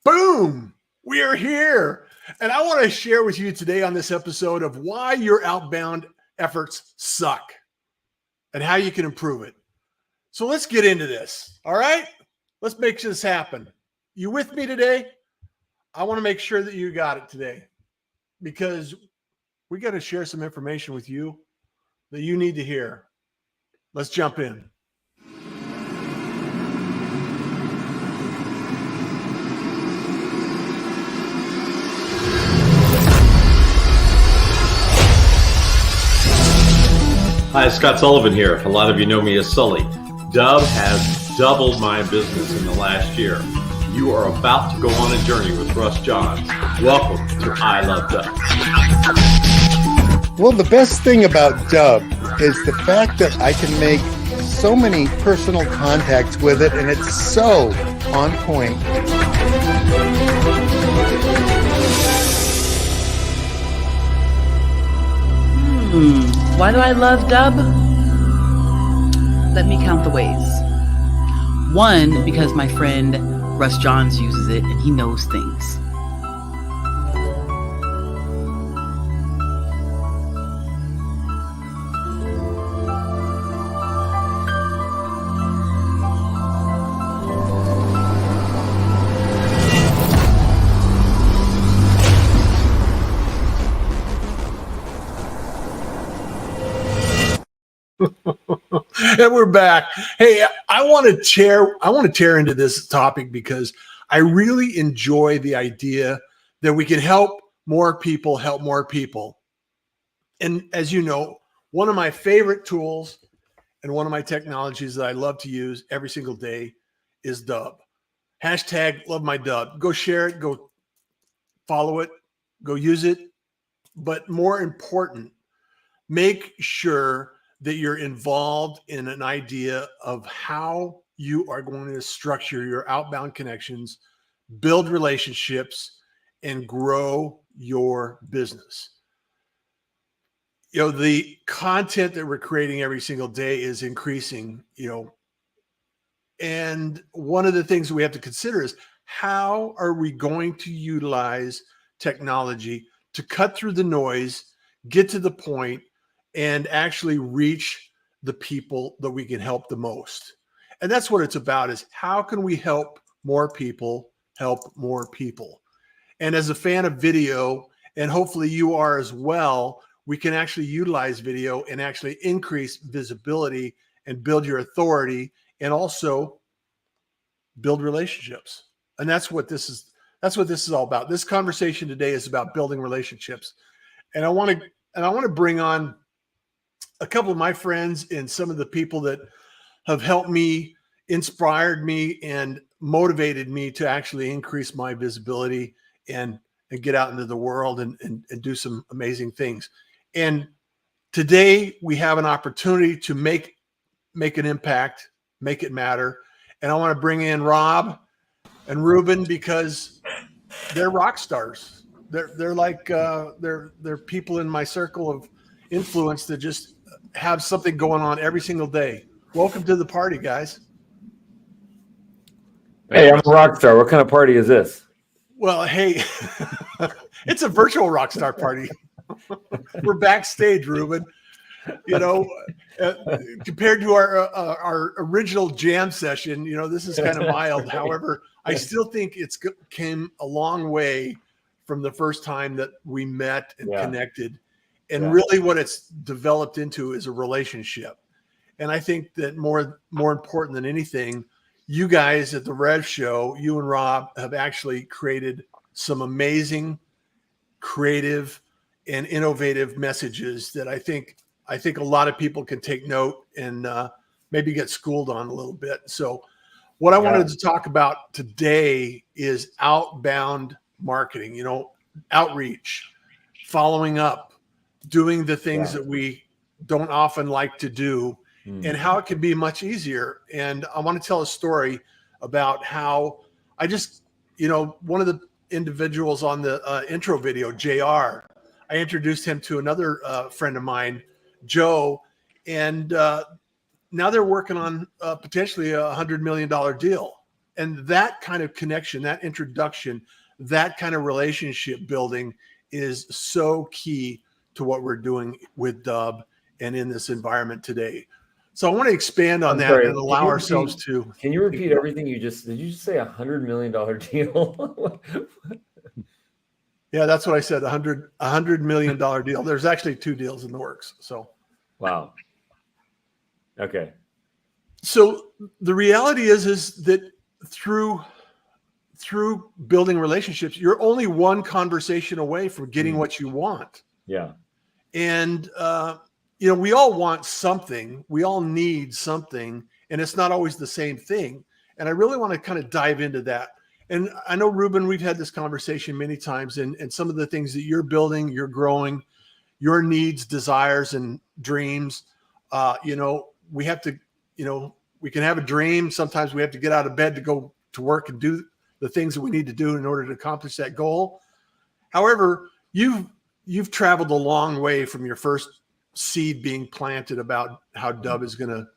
Boom! We are here. And I want to share with you today on this episode of why your outbound efforts suck and how you can improve it. So let's get into this. All right? Let's make this happen. You with me today? I want to make sure that you got it today because we got to share some information with you that you need to hear. Let's jump in. Hi, Scott Sullivan here. A lot of you know me as Sully. Dub has doubled my business in the last year. You are about to go on a journey with Russ Johns. Welcome to I Love Dub. Well, the best thing about Dub is the fact that I can make so many personal contacts with it, and it's so on point. Why do I love Dub? Let me count the ways. 1, because my friend Russ Johns uses it and he knows things. And we're back. Hey, I want to tear into this topic because I really enjoy the idea that we can help more people. And as you know, one of my favorite tools and one of my technologies that I love to use every single day is Dub. Hashtag love my Dub. Go share it, go follow it, go use it. But more important, make sure that you're involved in an idea of how you are going to structure your outbound connections, build relationships, and grow your business. You know, the content that we're creating every single day is increasing, and one of the things we have to consider is how are we going to utilize technology to cut through the noise, get to the point, and actually reach the people that we can help the most. And that's what it's about, is how can we help more people help more people? And as a fan of video, and hopefully you are as well, we can actually utilize video and actually increase visibility and build your authority and also build relationships. And that's what this is all about. This conversation today is about building relationships. And I want to bring on a couple of my friends and some of the people that have helped me, inspired me, and motivated me to actually increase my visibility and get out into the world and do some amazing things. And today we have an opportunity to make an impact, make it matter. And I want to bring in Rob and Ruben because they're rock stars. They're like they're people in my circle of influence that just have something going on every single day. Welcome to the party, guys. Hey, I'm a rock star. What kind of party is this? Well, hey, it's a virtual rock star party. We're backstage, Ruben. Compared to our original jam session, this is kind of mild. However, I still think it's came a long way from the first time that we met and connected. And really what it's developed into is a relationship. And I think that more important than anything, you guys at the Rev Show, you and Rob, have actually created some amazing, creative, and innovative messages that I think a lot of people can take note and maybe get schooled on a little bit. So what I wanted to talk about today is outbound marketing, outreach, following up, doing the things that we don't often like to do, and how it can be much easier. And I want to tell a story about how I just, one of the individuals on the intro video, JR, I introduced him to another friend of mine, Joe, and now they're working on potentially $100 million deal. that kind of connection, that introduction, that kind of relationship building is so key to what we're doing with Dub and in this environment today. So I want to expand on I'm that sorry, and allow ourselves to. Can you repeat everything did you just say $100 million deal? Yeah, that's what I said. $100 million deal. There's actually 2 deals in the works. So, Wow. Okay. so the reality is that through building relationships, you're only one conversation away from getting what you want. Yeah. And, we all want something, we all need something, and it's not always the same thing. And I really want to kind of dive into that. And I know, Ruben, we've had this conversation many times, and some of the things that you're building, you're growing, your needs, desires, and dreams. We have to, we can have a dream. Sometimes we have to get out of bed to go to work and do the things that we need to do in order to accomplish that goal. However, you've traveled a long way from your first seed being planted about how Dub is going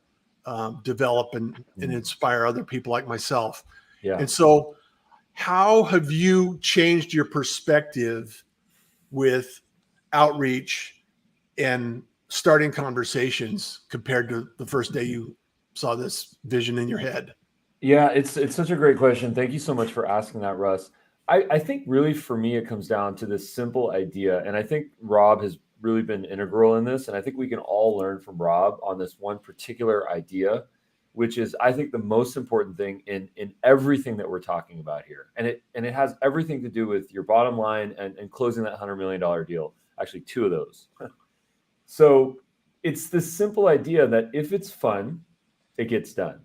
to develop and inspire other people like myself. Yeah. And so how have you changed your perspective with outreach and starting conversations compared to the first day you saw this vision in your head? Yeah, it's such a great question. Thank you so much for asking that, Russ. I think really for me, it comes down to this simple idea. And I think Rob has really been integral in this. And I think we can all learn from Rob on this one particular idea, which is, I think, the most important thing in everything that we're talking about here. And it has everything to do with your bottom line and closing that $100 million deal. Actually, 2 of those. So it's this simple idea that if it's fun, it gets done.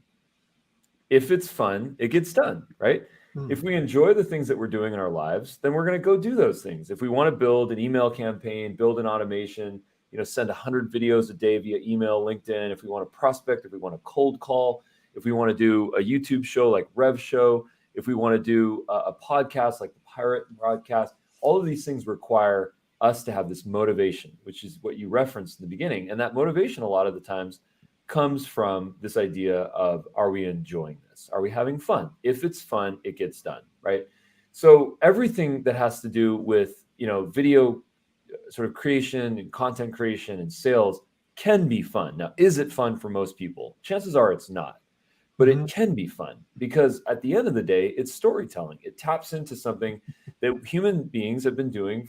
If it's fun, it gets done, right? If we enjoy the things that we're doing in our lives, then we're going to go do those things. If we want to build an email campaign, build an automation, send 100 videos a day via email, LinkedIn, if we want to prospect, if we want to cold call, if we want to do a YouTube show like Rev Show, if we want to do a podcast like the Pirate Broadcast, all of these things require us to have this motivation, which is what you referenced in the beginning. And that motivation a lot of the times comes from this idea of, are we enjoying this? Are we having fun? If it's fun, it gets done, right? So everything that has to do with, video sort of creation and content creation and sales can be fun. Now, is it fun for most people? Chances are it's not, but it can be fun because at the end of the day, it's storytelling. It taps into something that human beings have been doing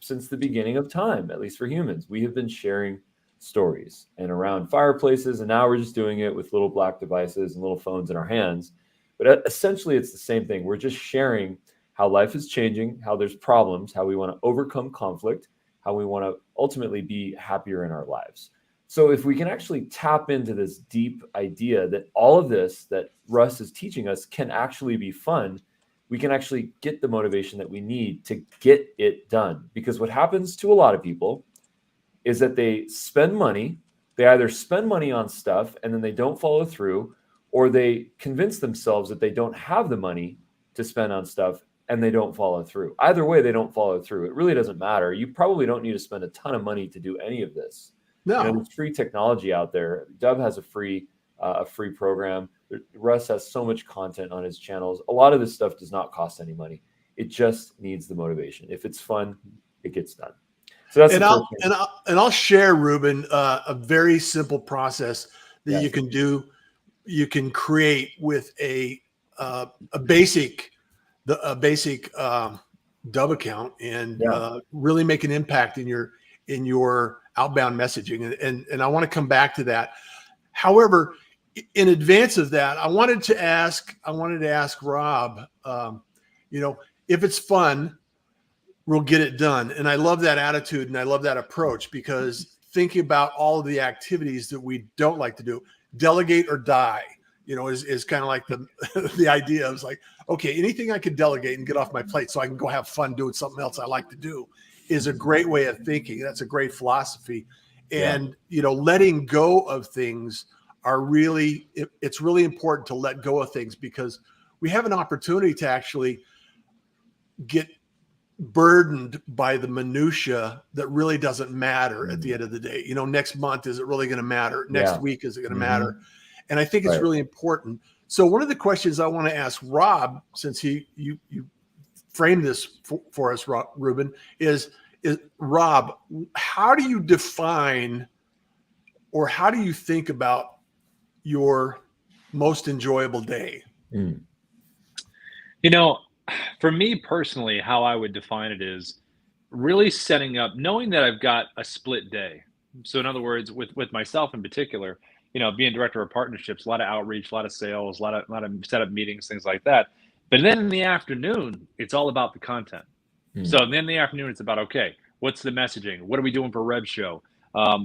since the beginning of time, at least for humans. We have been sharing stories and around fireplaces, and now we're just doing it with little black devices and little phones in our hands. But essentially, it's the same thing. We're just sharing how life is changing, how there's problems, how we want to overcome conflict, how we want to ultimately be happier in our lives. So if we can actually tap into this deep idea that all of this that Russ is teaching us can actually be fun, we can actually get the motivation that we need to get it done. Because what happens to a lot of people is that they spend money. They either spend money on stuff and then they don't follow through, or they convince themselves that they don't have the money to spend on stuff and they don't follow through. Either way, they don't follow through. It really doesn't matter. You probably don't need to spend a ton of money to do any of this. No. There's free technology out there. Dub has a free program. Russ has so much content on his channels. A lot of this stuff does not cost any money. It just needs the motivation. If it's fun, it gets done. So that's I'll share, Ruben, a very simple process that you can do. You can create with a basic Dub account and really make an impact in your outbound messaging. And I want to come back to that. However, in advance of that, I wanted to ask Rob, if it's fun, we'll get it done. And I love that attitude and I love that approach, because thinking about all of the activities that we don't like to do, delegate or die, is kind of like the idea. I was like, okay, anything I can delegate and get off my plate so I can go have fun doing something else I like to do is a great way of thinking. That's a great philosophy. And, letting go of things it's really important to let go of things, because we have an opportunity to actually get burdened by the minutia that really doesn't matter at the end of the day. Next month, is it really going to matter? Next week, is it going to matter? And I think it's really important. So one of the questions I want to ask Rob, since you framed this for us, Ruben, is Rob, how do you define or how do you think about your most enjoyable day? You know, for me personally, how I would define it is really setting up, knowing that I've got a split day. So in other words, with myself in particular, you know, being director of partnerships, a lot of outreach, a lot of sales, a lot of setup meetings, things like that. But then in the afternoon, it's all about the content. So then in the afternoon, it's about, okay, what's the messaging? What are we doing for Rev Show?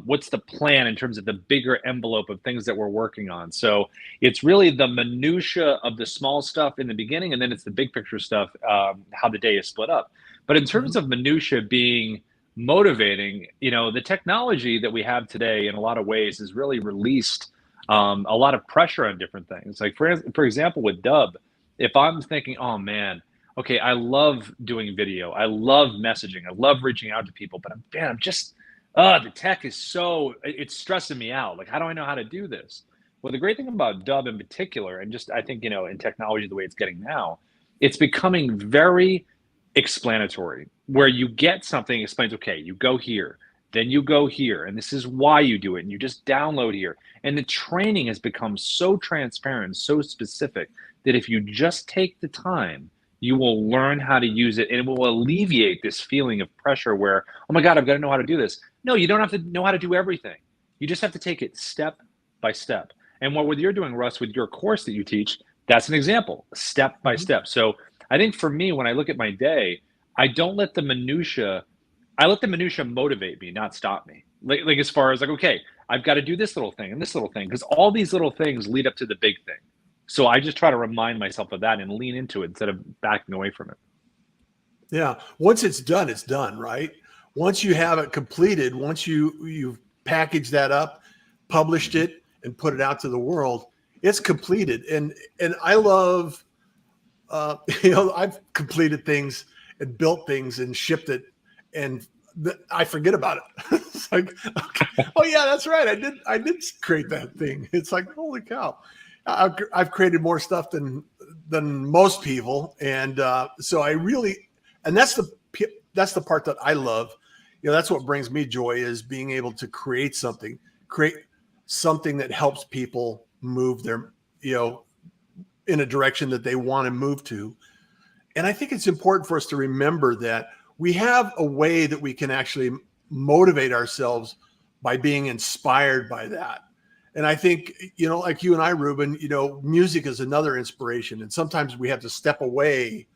What's the plan in terms of the bigger envelope of things that we're working on? So it's really the minutia of the small stuff in the beginning, and then it's the big picture stuff, how the day is split up. But in terms of minutia being motivating, you know, the technology that we have today in a lot of ways has really released a lot of pressure on different things. Like for example, with Dub, if I'm thinking, oh man, okay, I love doing video, I love messaging, I love reaching out to people, but I'm just the tech is it's stressing me out. Like, how do I know how to do this? Well, the great thing about Dub in particular, and just I think, you know, in technology the way it's getting now, it's becoming very explanatory, where you get something explains, okay, you go here, then you go here, and this is why you do it, and you just download here. And the training has become so transparent, so specific, that if you just take the time, you will learn how to use it, and it will alleviate this feeling of pressure where, oh my God, I've got to know how to do this. No, you don't have to know how to do everything. You just have to take it step by step. And what you're doing, Russ, with your course that you teach, that's an example, step by step. So I think for me, when I look at my day, I don't let the minutia, I let the minutia motivate me, not stop me. Like as far as like, okay, I've got to do this little thing and this little thing, because all these little things lead up to the big thing. So I just try to remind myself of that and lean into it instead of backing away from it. Yeah. Once it's done, right? Once you have it completed, once you've packaged that up, published it, and put it out to the world, it's completed. And I love, you know, I've completed things and built things and shipped it, and I forget about it. It's like, okay, oh yeah, that's right. I did create that thing. It's like, holy cow. I've created more stuff than most people. And so I really, and that's the part that I love. You know, that's what brings me joy, is being able to create something that helps people move their, you know, in a direction that they want to move to. And I think it's important for us to remember that we have a way that we can actually motivate ourselves by being inspired by that. And I think, you know, like you and I, Ruben, you know, music is another inspiration. And sometimes we have to step away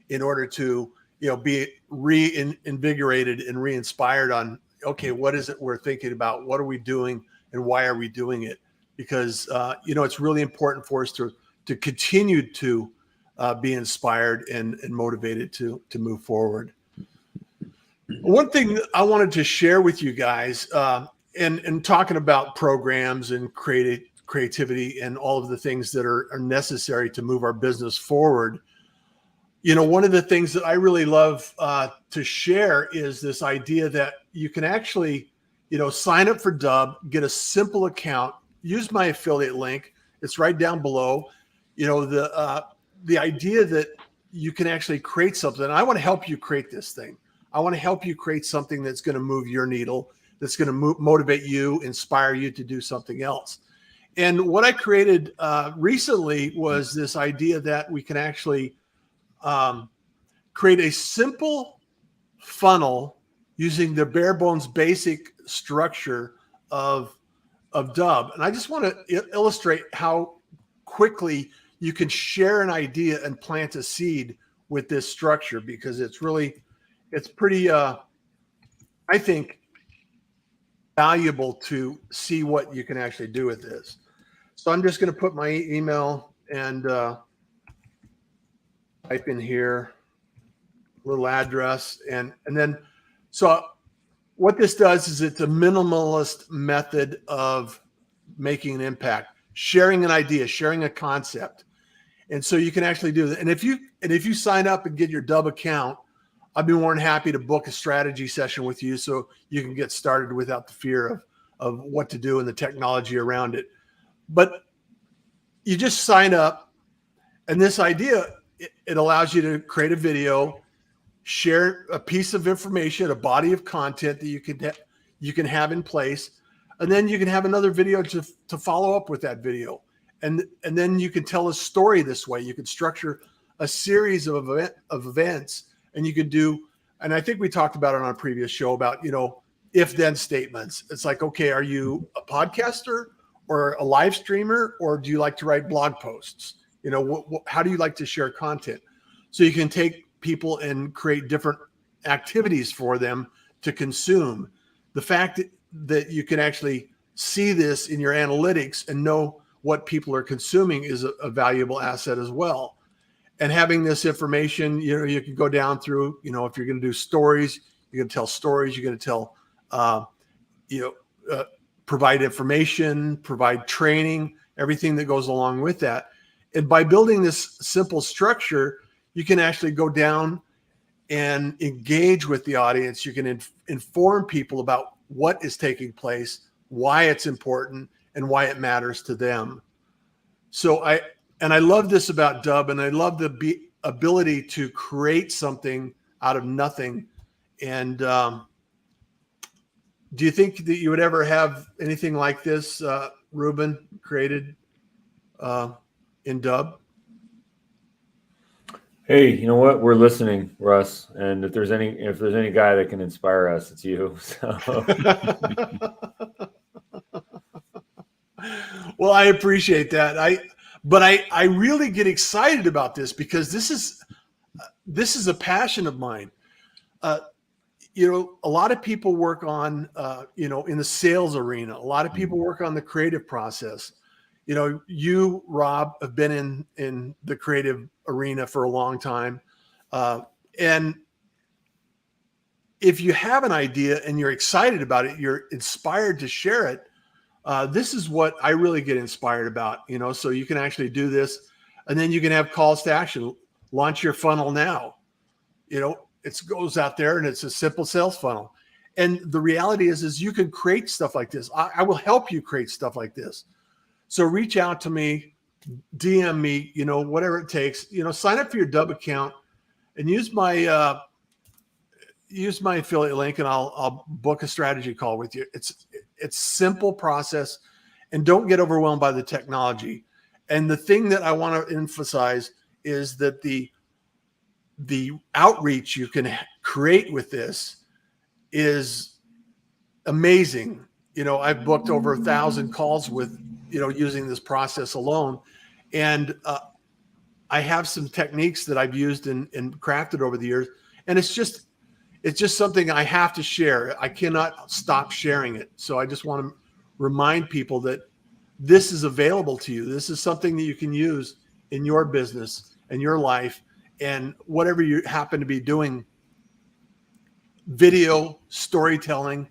in order to, you know, be reinvigorated and re-inspired on, okay, what is it we're thinking about? What are we doing and why are we doing it? Because, you know, it's really important for us to continue to be inspired and motivated to move forward. One thing I wanted to share with you guys, and talking about programs and creativity and all of the things that are necessary to move our business forward. You know, one of the things that I really love to share is this idea that you can actually, you know, sign up for Dub, get a simple account, use my affiliate link. It's right down below. You know, the idea that you can actually create something. I want to help you create this thing. I want to help you create something that's going to move your needle, that's going to motivate you, inspire you to do something else. And what I created recently was this idea that we can actually create a simple funnel using the bare bones basic structure of Dub. And I just want to illustrate how quickly you can share an idea and plant a seed with this structure, because it's pretty, I think, valuable to see what you can actually do with this. So I'm just going to put my email and type in here, little address, and then, so what this does is it's a minimalist method of making an impact, sharing an idea, sharing a concept. And so you can actually do that. And if you sign up and get your Dub account, I'd be more than happy to book a strategy session with you so you can get started without the fear of what to do and the technology around it. But you just sign up, and this idea, it allows you to create a video, share a piece of information, a body of content that you can have in place, and then you can have another video to follow up with that video, and then you can tell a story this way. You can structure a series of events, and you could do. And I think we talked about it on a previous show about if-then statements. It's like, okay, are you a podcaster or a live streamer, or do you like to write blog posts? How do you like to share content? So you can take people and create different activities for them to consume. The fact that you can actually see this in your analytics and know what people are consuming is a valuable asset as well. And having this information, you can go down through, if you're going to do stories, you're going to tell stories, you're going to tell, provide information, provide training, everything that goes along with that. And by building this simple structure, you can actually go down and engage with the audience. You can inform people about what is taking place, why it's important, and why it matters to them. So I love this about Dubb, and I love the ability to create something out of nothing. And do you think that you would ever have anything like this, Ruben, created in Dubb? Hey, you know what? We're listening, Russ. And if there's any guy that can inspire us, it's you. So. Well, I appreciate that. But I really get excited about this because this is a passion of mine. A lot of people work on, in the sales arena. A lot of people work on the creative process. You, Rob, have been in the creative arena for a long time. And if you have an idea and you're excited about it, you're inspired to share it. This is what I really get inspired about, so you can actually do this, and then you can have calls to action. Launch your funnel now. It goes out there and it's a simple sales funnel. And the reality is you can create stuff like this. I will help you create stuff like this. So reach out to me, DM me, whatever it takes, sign up for your Dubb account and use my affiliate link, and I'll book a strategy call with you. It's simple process, and don't get overwhelmed by the technology. And the thing that I want to emphasize is that the outreach you can create with this is amazing. I've booked over 1,000 calls with, using this process alone. And I have some techniques that I've used and crafted over the years. And it's just something I have to share. I cannot stop sharing it. So I just want to remind people that this is available to you. This is something that you can use in your business and your life, and whatever you happen to be doing. Video storytelling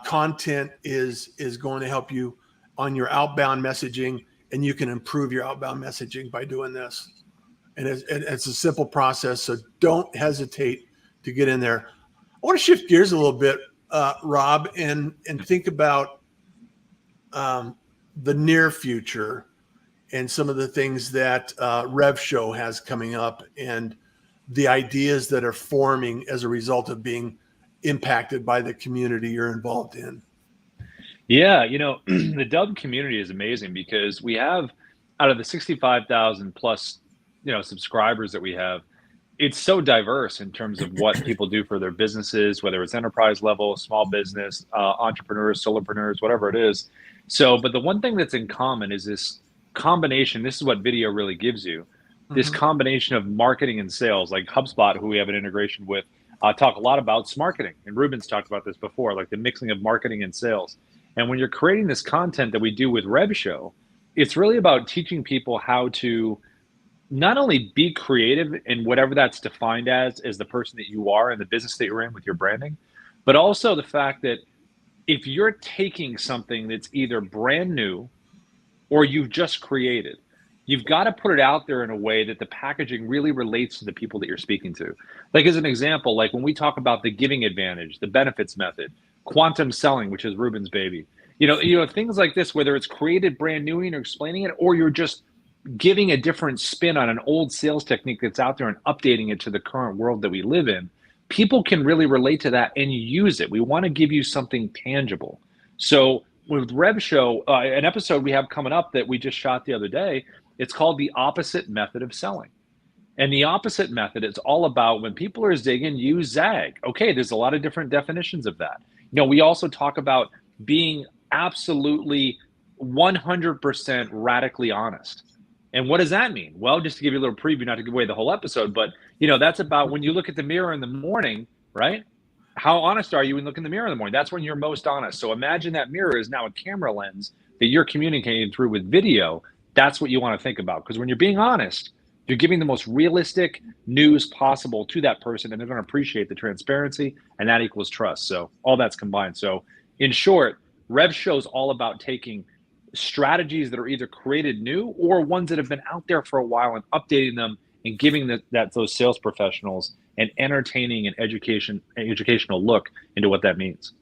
content is going to help you on your outbound messaging, and you can improve your outbound messaging by doing this. And it's a simple process, so don't hesitate to get in there. I want to shift gears a little bit, Rob, and think about the near future and some of the things that RevShow has coming up, and the ideas that are forming as a result of being impacted by the community you're involved in. Yeah, the Dubb community is amazing because we have, out of the 65,000 plus, subscribers that we have, it's so diverse in terms of what people do for their businesses, whether it's enterprise level, small business, entrepreneurs, solopreneurs, whatever it is. So, but the one thing that's in common is this combination. This is what video really gives you. This combination of marketing and sales. Like HubSpot, who we have an integration with, talk a lot about marketing. And Ruben's talked about this before, like the mixing of marketing and sales. And when you're creating this content that we do with RevShow, it's really about teaching people how to not only be creative in whatever that's defined as the person that you are and the business that you're in with your branding, but also the fact that if you're taking something that's either brand new or you've just created, you've got to put it out there in a way that the packaging really relates to the people that you're speaking to. Like as an example, like when we talk about the giving advantage, the benefits method, quantum selling, which is Ruben's baby, things like this, whether it's created brand new and you're explaining it, or you're just giving a different spin on an old sales technique that's out there and updating it to the current world that we live in, people can really relate to that and use it. We want to give you something tangible. So with Rev Show, an episode we have coming up that we just shot the other day, it's called The Opposite Method of Selling. And the opposite method is all about when people are zigging, you zag. Okay, there's a lot of different definitions of that. We also talk about being absolutely 100% radically honest. And what does that mean? Well, just to give you a little preview, not to give away the whole episode, but that's about when you look at the mirror in the morning, right? How honest are you when you look in the mirror in the morning? That's when you're most honest. So imagine that mirror is now a camera lens that you're communicating through with video. That's what you want to think about. Because when you're being honest, you're giving the most realistic news possible to that person, and they're going to appreciate the transparency, and that equals trust. So all that's combined. So in short, Rev Show is all about taking strategies that are either created new or ones that have been out there for a while and updating them and giving those sales professionals an entertaining and educational look into what that means.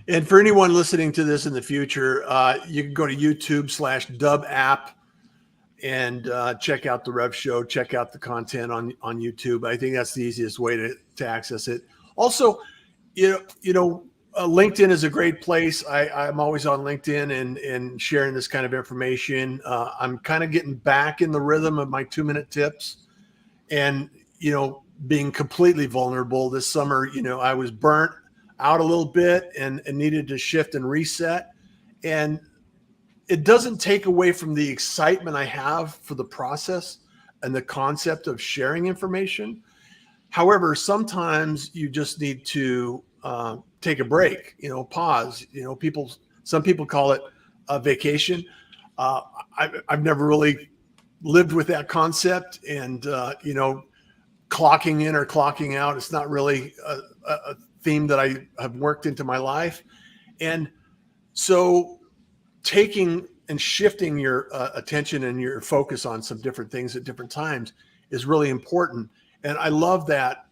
And for anyone listening to this in the future, you can go to YouTube/Dub App and check out the Rev Show, check out the content on YouTube. I think that's the easiest way to access it. Also, LinkedIn is a great place. I'm always on LinkedIn and sharing this kind of information. I'm kind of getting back in the rhythm of my 2-minute tips and, being completely vulnerable this summer. I was burnt out a little bit and needed to shift and reset. And it doesn't take away from the excitement I have for the process and the concept of sharing information. However, sometimes you just need to take a break, pause. Some people call it a vacation. I've never really lived with that concept, and clocking in or clocking out, it's not really a theme that I have worked into my life. And so taking and shifting your attention and your focus on some different things at different times is really important. And I love that,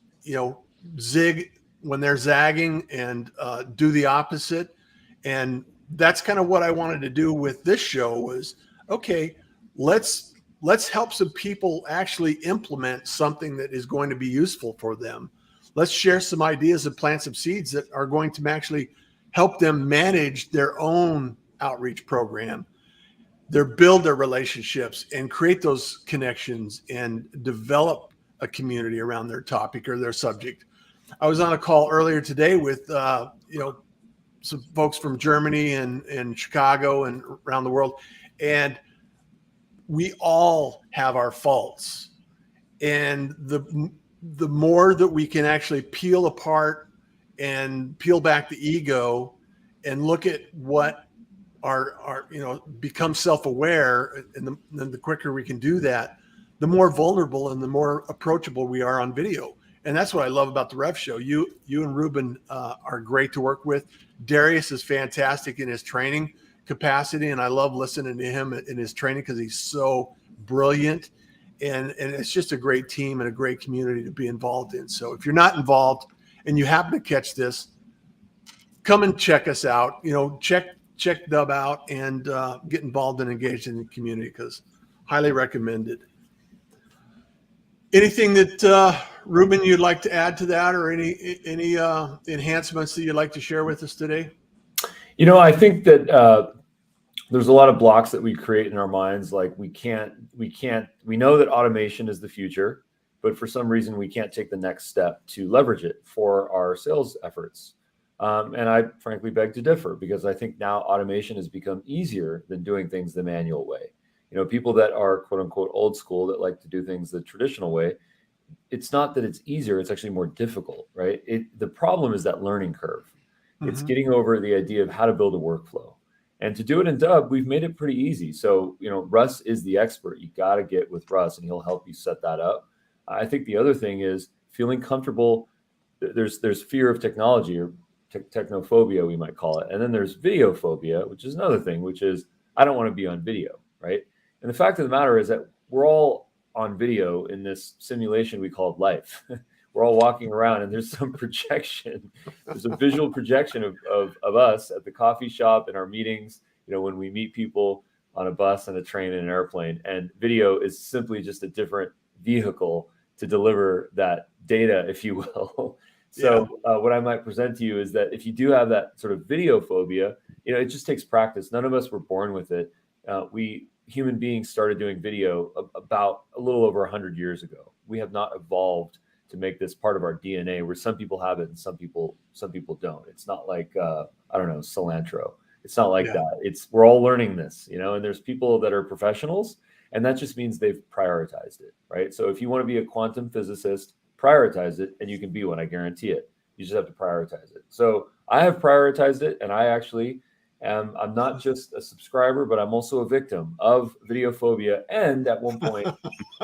zig when they're zagging and do the opposite. And that's kind of what I wanted to do with this show was, okay, let's help some people actually implement something that is going to be useful for them. Let's share some ideas and plant some seeds that are going to actually help them manage their own outreach program, build their relationships and create those connections and develop a community around their topic or their subject. I was on a call earlier today with, some folks from Germany and Chicago and around the world. And we all have our faults. And the more that we can actually peel apart and peel back the ego and look at what become self-aware, and the quicker we can do that, the more vulnerable and the more approachable we are on video. And that's what I love about the Rev Show. You and Ruben are great to work with. Darius is fantastic in his training capacity, and I love listening to him in his training because he's so brilliant. And it's just a great team and a great community to be involved in. So if you're not involved and you happen to catch this, come and check us out. Check Dub out and get involved and engaged in the community, because highly recommended. Anything that Ruben you'd like to add to that, or any enhancements that you'd like to share with us today? I think that there's a lot of blocks that we create in our minds. Like we know that automation is the future, but for some reason we can't take the next step to leverage it for our sales efforts. And I frankly beg to differ, because I think now automation has become easier than doing things the manual way. People that are quote unquote old school that like to do things the traditional way, it's not that it's easier, it's actually more difficult, right? The problem is that learning curve. Mm-hmm. It's getting over the idea of how to build a workflow. And to do it in Dub, we've made it pretty easy. So, Russ is the expert. You got to get with Russ and he'll help you set that up. I think the other thing is feeling comfortable. There's fear of technology, or technophobia, we might call it. And then there's video phobia, which is another thing, which is I don't want to be on video, right? And the fact of the matter is that we're all on video in this simulation we call life. we're all walking around and there's some projection. There's a visual projection of us at the coffee shop, in our meetings, when we meet people on a bus and a train and an airplane. And video is simply just a different vehicle to deliver that data, if you will. So what I might present to you is that if you do have that sort of video phobia, it just takes practice. None of us were born with it. We human beings started doing video about a little over 100 years ago. We have not evolved to make this part of our DNA, where some people have it and some people don't. It's not like I don't know, cilantro. It's not like that. We're all learning this, and there's people that are professionals, and that just means they've prioritized it, right? So if you want to be a quantum physicist, prioritize it, and you can be one. I guarantee it. You just have to prioritize it. So I have prioritized it, and I actually I'm not just a subscriber, but I'm also a victim of video phobia, and at one point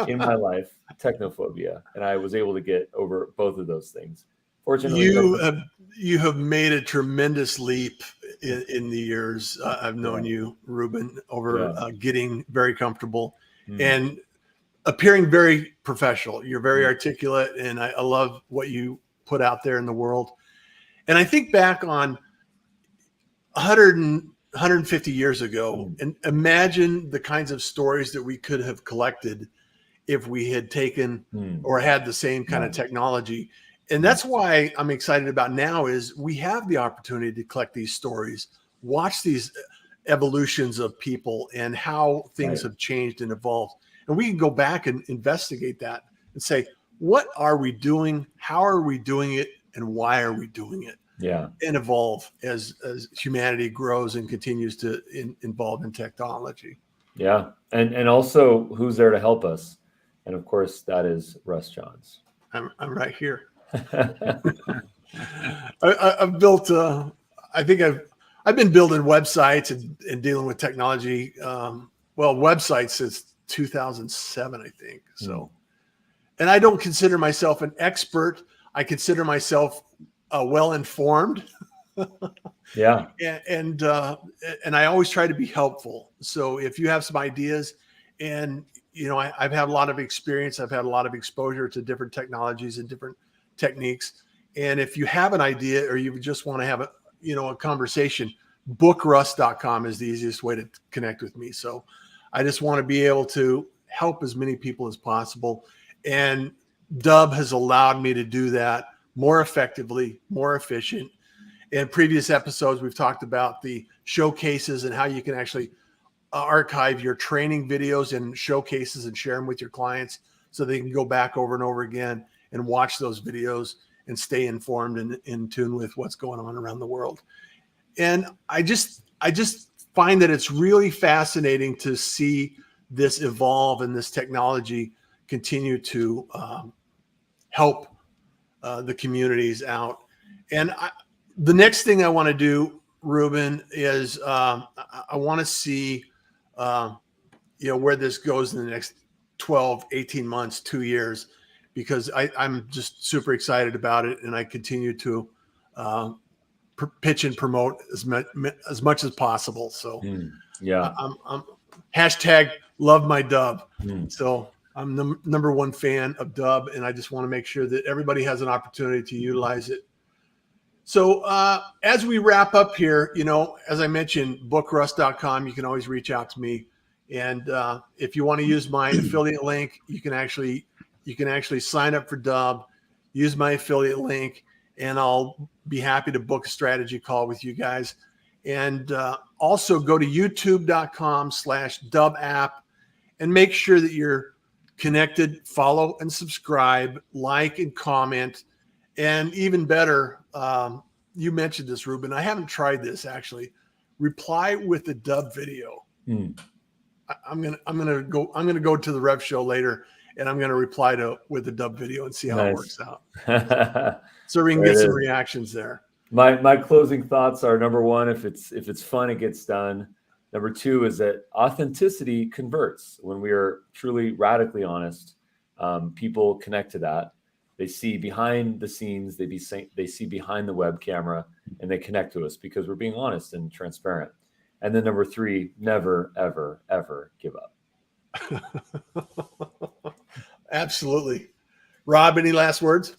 in my life, technophobia. And I was able to get over both of those things. Fortunately, you have made a tremendous leap in the years I've known you, Ruben, over getting very comfortable and appearing very professional. You're very articulate, and I love what you put out there in the world. And I think back on 150 years ago, and imagine the kinds of stories that we could have collected if we had taken or had the same kind of technology. And that's why I'm excited about now is we have the opportunity to collect these stories, watch these evolutions of people and how things have changed and evolved. And we can go back and investigate that and say, what are we doing? How are we doing it? And why are we doing it? And evolve as humanity grows and continues to involve in technology. And also, who's there to help us? And of course, that is Russ Johns. I'm right here. I've built. I think I've been building websites and dealing with technology. Websites since 2007, I think. So, and I don't consider myself an expert. I consider myself well-informed. And I always try to be helpful. So if you have some ideas, and I've had a lot of experience, I've had a lot of exposure to different technologies and different techniques. And if you have an idea or you just want to have a conversation, bookruss.com is the easiest way to connect with me. So I just want to be able to help as many people as possible. And Dub has allowed me to do that more effectively, more efficient. In previous episodes, we've talked about the showcases and how you can actually archive your training videos and showcases and share them with your clients so they can go back over and over again and watch those videos and stay informed and in tune with what's going on around the world. And I just find that it's really fascinating to see this evolve and this technology continue to help the communities out. And the next thing I want to do, Ruben, is I want to see where this goes in the next 12, 18 months, 2 years, because I'm just super excited about it, and I continue to pitch and promote as much as possible. So I'm hashtag love my Dub. So I'm the number one fan of Dub, and I just want to make sure that everybody has an opportunity to utilize it. So as we wrap up here, as I mentioned, bookruss.com, you can always reach out to me. And if you want to use my affiliate link, you can actually sign up for Dub, use my affiliate link, and I'll be happy to book a strategy call with you guys. And also go to youtube.com/dubapp and make sure that you're connected, follow and subscribe, like and comment. And even better, you mentioned this, Ruben. I haven't tried this actually. Reply with the Dub video. I'm gonna go to the Rev Show later, and I'm gonna reply with the Dub video and see how it works out. So we can get some reactions there. My closing thoughts are: number one, if it's fun, it gets done. Number two is that authenticity converts. When we are truly radically honest, people connect to that. They see behind the scenes, they see behind the web camera, and they connect to us because we're being honest and transparent. And then number three, never, ever, ever give up. Absolutely. Rob, any last words?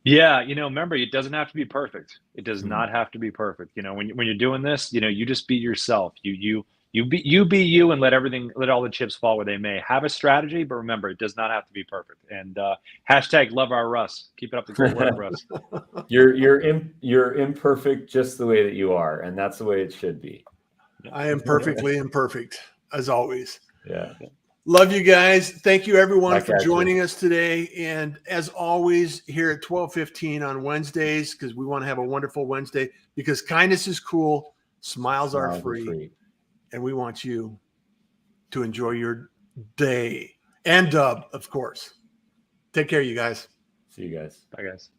Yeah, remember, it doesn't have to be perfect. It does not have to be perfect. When you're doing this, you just be yourself. You be you, and let all the chips fall where they may. Have a strategy, but remember, it does not have to be perfect. And hashtag love our Russ. Keep it up the great work, Russ. You're imperfect just the way that you are, and that's the way it should be. I am perfectly imperfect, as always. Yeah. Love you guys. Thank you, everyone, Back for at you. joining us today. And as always, here at 12:15 on Wednesdays, because we want to have a wonderful Wednesday, because kindness is cool, smiles are Smiles are free, and we want you to enjoy your day. And Dub, of course. Take care, you guys. See you guys. Bye, guys.